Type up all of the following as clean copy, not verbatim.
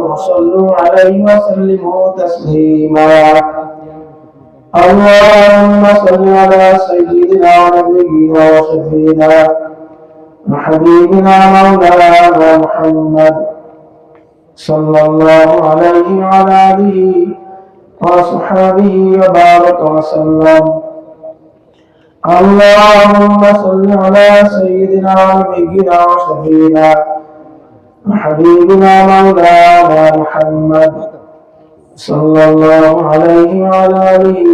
وصلوا عليه وسلموا تسليما. اللهم صل على سيدنا ونبينا وشفينا وحبيبنا مولانا محمد صلى الله عليه وعلى آله وصحبه وبارك وسلم. اللهم صل على سيدنا ونبينا وشفينا وحبيبنا مولانا محمد صلى الله عليه وعلى آله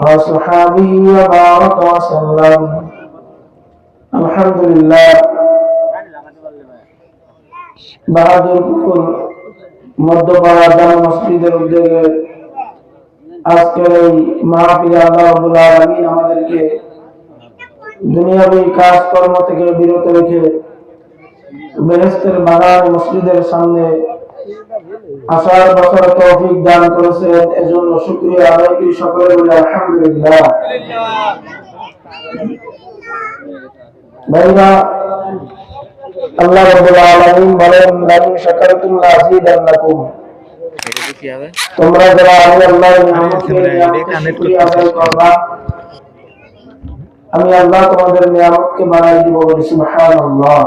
وصحبه وبارك وسلم. الحمد لله. বাহাদুরপুর মধ্যপাড়া জামে মসজিদের উদ্যোগে আজকের এই মাহফিলে আল্লাহ রাব্বুল আলামিন আমাদেরকে দুনিয়াবী কাজকর্ম থেকে বিরত রেখে বেহেশতের বাগান মসজিদের সামনে আসার বছর তৌফিক দান করেছেন। এজন্য শুকরিয়া আদায় করি সকলে বলে আলহামদুলিল্লাহ। ভাইরা, আল্লাহ রাব্বুল আলামিন বলেন, লাইন শাকারতুম লাযিদান্নাকুম। তোমরা যারা আমি আল্লাহর নিয়ামতকে শুকরিয়া আদায় করবা, আমি আল্লাহ তোমাদের নিয়ামতকে বাড়াই দিব। বলি সুবহানাল্লাহ।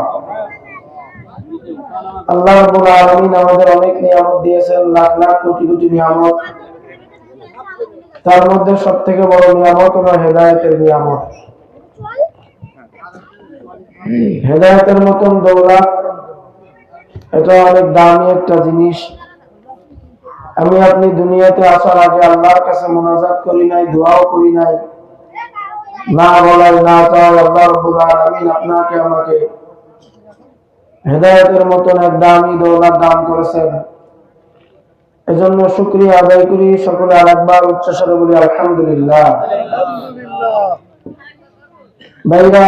আল্লাহ রাব্বুল আলামিন আমাদের অনেক নিয়ামত দিয়েছেন, লাখ লাখ কোটি কোটি নিয়ামত। তার মধ্যে সবথেকে বড় নিয়ামত হলো হেদায়েতের নিয়ামত। হেদায়েতের মতন দৌলত, এটা অনেক দামি একটা জিনিস। আমি আপনি দুনিয়াতে আসার আগে আল্লাহর কাছে মুনাজাত করি নাই, দোয়াও করি নাই, না বলাই না চাই আল্লাহ রাব্বুল আলামিন আপনাকে আমাকে হেদায়েতের মতন এক দামি দৌলত দান করেছেন। এজন্য শুকরিয়া আদায় করি সকলে আরেকবার উচ্চস্বরে বলি আলহামদুলিল্লাহ। ভাইরা,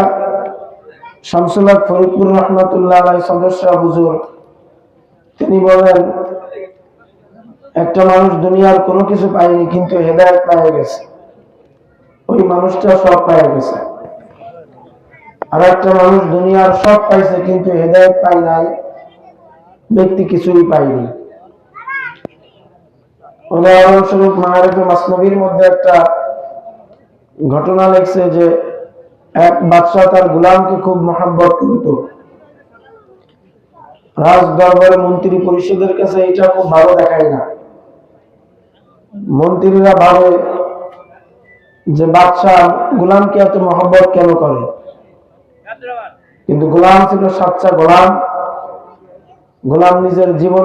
শামসুল হক ফরিদপুর রহমাতুল্লাহ আলাইহি সদস্য হুজুর তিনি বলেন, একটা মানুষ দুনিয়ার কোনো কিছু পায়নি কিন্তু হেদায়েত পেয়ে গেছে, ওই মানুষটা সব পেয়ে গেছে। আর একটা মানুষ দুনিয়ার সব পাইছে কিন্তু হেদায়েত পায় নাই, ব্যক্তি কিছুই পায়নি। উদাহরণস্বরূপ মাআরিফে মাসনবীর মধ্যে একটা ঘটনা লেখছে যে এক বাদশা তার গোলামকে খুব মহব্বত করত। রাজ দরবারে মন্ত্রী পরিষদের কাছে এটা খুব ভালো দেখায় না। মন্ত্রীরা ভাবে যে বাদশা গোলামকে এত মহব্বত কেন করে, কিন্তু গোলাম ছিল সাচ্চা গোলাম। গোলাম নিজের জীবন